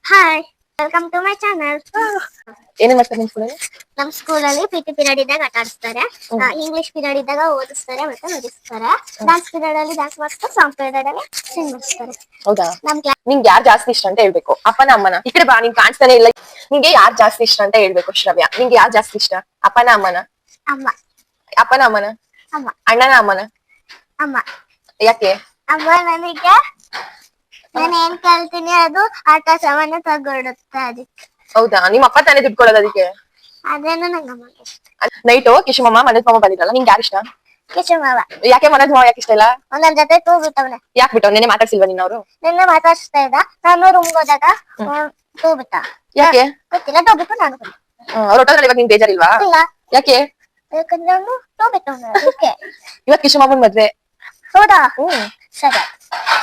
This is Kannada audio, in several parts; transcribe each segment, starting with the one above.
Hi, welcome to my channel. ಏನೇನ್ ಮಾಡ್ತಾರೆ ನಿಮ್ ಸ್ಕೂಲಲ್ಲಿ? ನಮ್ಮ ಸ್ಕೂಲಲ್ಲಿ ಪಿಟಿ ಪೀರಿಯಡ್ ಇದ್ದಾಗ ಆಟ ಆಡಿಸ್ತಾರೆ, ಇಂಗ್ಲಿಷ್ ಪೀರಿಯಡ್ ಇದ್ದಾಗ ಓದಿಸ್ತಾರೆ ಮತ್ತೆ ಓದಿಸ್ತಾರೆ, ಡಾನ್ಸ್ ಪೀರಿಯಡ್ ಅಲ್ಲಿ ಡಾನ್ಸ್ ಮಾಡಿಸ್ತಾರೆ, ಸಾಂಗ್ ಪೀರಿಯಡ್ ಅಲ್ಲಿ ಸಿಂಗ್ ಮಾಡಿಸ್ತಾರೆ. ಹೌದಾ? ನಮ್ ಕ್ಲಾಸ್ ನಿಂಗೆ ಯಾರು ಜಾಸ್ತಿ ಇಷ್ಟ ಅಂತ ಹೇಳ್ಬೇಕು. ಅಪ್ಪನ ಅಮ್ಮನ? ಈ ಕಡೆ ಬಾ, ನಿಂಗೆ ಕಾಣಿಸ್ತಾನೆ ಇಲ್ಲ. ನಿಂಗೆ ಯಾರು ಜಾಸ್ತಿ ಇಷ್ಟ ಅಂತ ಹೇಳ್ಬೇಕು ಶ್ರವ್ಯ. ನಿಂಗೆ ಯಾರು ಜಾಸ್ತಿ ಇಷ್ಟ? ಅಪ್ಪನ ಅಮ್ಮನ? ಅಮ್ಮ. ಅಪ್ಪನ ಅಮ್ಮನ? ಅಮ್ಮ. ಅಣ್ಣನ ಅಮ್ಮನ? ಅಮ್ಮ. ಯಾಕೆ? ಅಮ್ಮ ನನಗೆ ನಾನು ಏನ್ ಕೇಳ್ತೀನಿ ಅದು ಆಟ ಸಾಮಾನು ತಗೊಡುತ್ತೆ ಅದಕ್ಕೆ. ಹೌದಾ? ನಿಮ್ಮ ಅಪ್ಪ ತಾನೇ ದುಡ್ಡು ಕೊಡೋದು ಅದಕ್ಕೆ? ಅದೇನು ನಂಗೆ ಅಮ್ಮ ಇಷ್ಟ. ನೈಟು ಕಿಶುಮಮ್ಮ ಮನದ್ ಮಾಮ ಬಂದಿದ್ರಲ್ಲ, ನಿಂಗೆ ಯಾರು ಇಷ್ಟ? ಕಿಶುಮವ. ಯಾಕೆ ಮನದ್ ಮಾವ ಯಾಕೆ ಇಷ್ಟ ಇಲ್ಲ? ಒಂದೊಂದ್ ಜೊತೆ ತೂ ಬಿಟ್ಟವ್ನೆ. ಯಾಕೆ ಬಿಟ್ಟು? ನೆನೆ ಮಾತಾಡ್ಸಿಲ್ವಾ ನಿನ್ನ ಅವರು? ನಿನ್ನೆ ಮಾತಾಡ್ಸ್ತಾ ಇದ್ದ, ನಾನು ರೂಮ್ಗೆ ಹೋದಾಗ ತೂ ಬಿಟ್ಟ. ಯಾಕೆ? ಗೊತ್ತಿಲ್ಲ, ತೂ ಬಿಟ್ಟು ನಾನು ಬಂದೆ. ಅವ್ರ ಹೊಟ್ಟೋದ್ರಲ್ಲಿ ಇವಾಗ ನಿಂಗೆ ಬೇಜಾರಿಲ್ವಾ? ಇಲ್ಲ, ಯಾಕೆ? ಯಾಕಂದ್ರೆ ಅವನು ತೂ ಬಿಟ್ಟವ್ನೆ ಅದಕ್ಕೆ. ಇವತ್ತು ಕಿಶುಮಮ್ಮನ್ ಮದ್ವೆ. ಹೌದಾ? ಸರಿ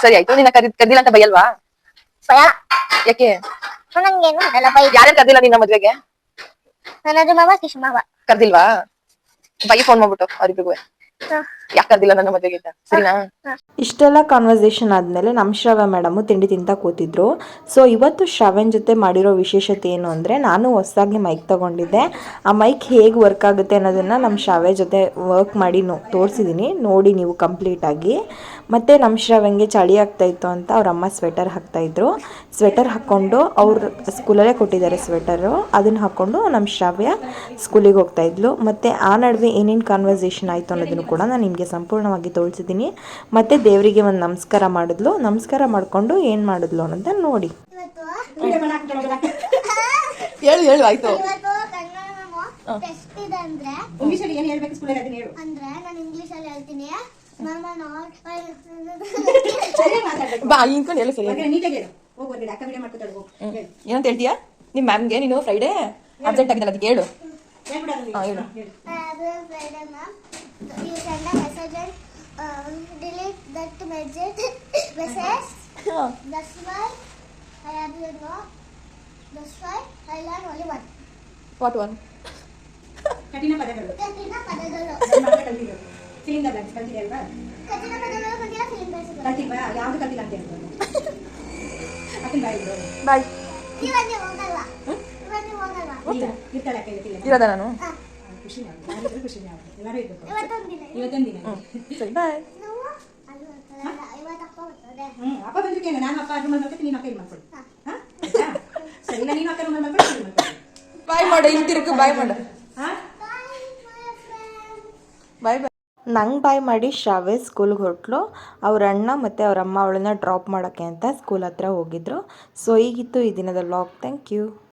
ಸರಿ ಆಯ್ತು. ನಿನ್ನ ಕರ್ದಿಲ್ಲ ಅಂತ ಬೈಯಲ್ವಾ? ಭಯ. ಯಾಕೆ? ನಂಗೇನು ಅದೆಲ್ಲ ಬೈ. ಯಾರೇನ್ ಕರ್ದಿಲ್ಲ ನಿನ್ನ ಮದ್ವೆಗೆ? ನನ್ನದು ಮಾವ ಕಿಶುಮವ. ಕರ್ದಿಲ್ವಾ? ಬೈ ಫೋನ್ ಮಾಡ್ಬಿಟ್ಟು ಅವ್ರಿಬ್ರಿಗೂ ಯಾಕೆ ಕರ್ದಿಲ್ಲ ನನ್ನ ಮದ್ವೆಗೆ ಅಂತ, ಸರಿನಾ? ಇಷ್ಟೆಲ್ಲ ಕಾನ್ವರ್ಸೇಷನ್ ಆದಮೇಲೆ ನಮ್ಮ ಶ್ರವ್ಯ ಮೇಡಮು ತಿಂಡಿ ತಿಂತ ಕೂತಿದ್ರು. ಸೊ ಇವತ್ತು ಶ್ರವ್ಯನ ಜೊತೆ ಮಾಡಿರೋ ವಿಶೇಷತೆ ಏನು ಅಂದರೆ, ನಾನು ಹೊಸದಾಗಿ ಮೈಕ್ ತೊಗೊಂಡಿದ್ದೆ. ಆ ಮೈಕ್ ಹೇಗೆ ವರ್ಕ್ ಆಗುತ್ತೆ ಅನ್ನೋದನ್ನು ನಮ್ಮ ಶ್ರವ್ಯ ಜೊತೆ ವರ್ಕ್ ಮಾಡಿ ತೋರಿಸಿದ್ದೀನಿ, ನೋಡಿ ನೀವು ಕಂಪ್ಲೀಟಾಗಿ. ಮತ್ತು ನಮ್ಮ ಶ್ರವ್ಯಂಗೆ ಚಳಿ ಆಗ್ತಾಯಿತ್ತು ಅಂತ ಅವ್ರ ಅಮ್ಮ ಸ್ವೆಟರ್ ಹಾಕ್ತಾಯಿದ್ರು. ಸ್ವೆಟರ್ ಹಾಕ್ಕೊಂಡು ಅವ್ರ ಸ್ಕೂಲಲ್ಲೇ ಕೊಟ್ಟಿದ್ದಾರೆ ಸ್ವೆಟರು, ಅದನ್ನು ಹಾಕ್ಕೊಂಡು ನಮ್ಮ ಶ್ರವ್ಯ ಸ್ಕೂಲಿಗೆ ಹೋಗ್ತಾಯಿದ್ಲು. ಮತ್ತು ಆ ನಡುವೆ ಏನೇನು ಕಾನ್ವರ್ಸೇಷನ್ ಆಯಿತು ಅನ್ನೋದನ್ನು ಕೂಡ ನಾನು ನಿಮಗೆ ಸಂಪೂರ್ಣವಾಗಿ ತೋರಿಸಿದ್ದೀನಿ. ಮತ್ತು ದೇವರಿಗೆ ಒಂದು ನಮಸ್ಕಾರ ಮಾಡಿದ್ಲು. ನಮಸ್ಕಾರ ಮಾಡಿಕೊಂಡು ಏನು ಮಾಡಿದ್ಲು ಅನ್ನೋದನ್ನ ನೋಡಿ. ಹೇಳು ಹೇಳು ಆಯ್ತು. ಇಂಗ್ಲಿಷಲ್ಲಿ ಏನು ಹೇಳ್ಬೇಕು ಸ್ಕೂಲಲ್ಲಿ ಅದನ್ನ ಹೇಳು. ಅಂದ್ರೆ ನಾನು ಇಂಗ್ಲಿಷಲ್ಲಿ ಹೇಳ್ತೀನಿ, ಬಾ ಇಂಕೊಂಡು ಹೇಳು. ಸರಿ ನೀಟಾಗಿ ಹೇಳು. ಹೋಗು ಹೊರಗಡೆ, ಅಕ್ಕ ವಿಡಿಯೋ ಮಾಡ್ಕೊತಾಳೆ, ಹೋಗು. ಏನಂತ ಹೇಳ್ತೀಯಾ? ನಿಮ್ಮ ಮ್ಯಾಮ್ಗೆ ನೀನು ಫ್ರೈಡೇ ಅಬ್ಸೆಂಟ್ ಆಗಿದ್ದಲ್ಲ, ಅದಕ್ಕೆ ಹೇಳು. ಹೇಳು. Friday ma'am, you send a message and delete that message. That's why I have you know. That's why I learn only one. What one? ಕಠಿಣ ಪದಗಳು. Fill in the blanks ಕಲ್ತಿದೆ ಅಲ್ವಾ? ಕಠಿಣ ಪದಗಳು ಕಲ್ತಿಲ್ಲ, fill in the blanks ಕಲ್ತಿಲ್ವಾ? ಯಾವುದು ಕಲ್ತಿಲ್ಲ ಅಂತ ಹೇಳ್ಬೋದು. ಅಕ್ಕನ ಬಾಯ್ ಬಿಡು. ಬಾಯ್. ಇವತ್ತು ಹೋಗಲ್ವಾ? ಇವತ್ತು ಹೋಗಲ್ವಾ? ಇಲ್ಲ, ಇರ್ತಾಳೆ ಅಕ್ಕ ಇವತ್ತಿಲ್ಲ. ಇರೋದ ನಾನು? ಖುಷಿ ಆಗುತ್ತೆ, ನಾನಿದ್ರೆ ಖುಷಿ ಆಗುತ್ತೆ. ಎಲ್ಲರೂ ಇರಬೇಕು. ಇವತ್ತೊಂದು ದಿನ. ಸರಿ ಬಾಯ್. ಅಪ್ಪ ಬಂದಿರ್ತೀನಿ, ನಾನು ಅಪ್ಪ ರೂಮ್ ಅಲ್ಲಿ ಬರ್ತೀನಿ, ನೀನು ಅಕ್ಕ ಇಲ್ಲಿ ಮಾಡ್ಕೊಳ್ಳಿ. ಸರಿ, ನೀನು ಅಕ್ಕ ರೂಮ್ ಅಲ್ಲಿ ಮಾಡ್ಕೊಳ್ಳಿ. ಬಾಯ್ ಮಾಡು, ಇಲ್ಲಿ ತಿರುಗು, ಬಾಯ್ ಮಾಡು. ಬಾಯ್ ಬಾಯ್. ನಂಗೆ ಬಾಯ್ ಮಾಡಿ ಶ್ರಾವ್ಯ ಸ್ಕೂಲ್ಗೆ ಹೊರಟ್ಲು. ಅವ್ರ ಅಣ್ಣ ಮತ್ತು ಅವ್ರ ಅಮ್ಮ ಅವಳನ್ನ ಡ್ರಾಪ್ ಮಾಡೋಕ್ಕೆ ಅಂತ ಸ್ಕೂಲ್ ಹತ್ರ ಹೋಗಿದ್ರು. ಸೊ ಈಗಿತ್ತು ಈ ದಿನದ ವ್ಲಾಗ್. Thank you.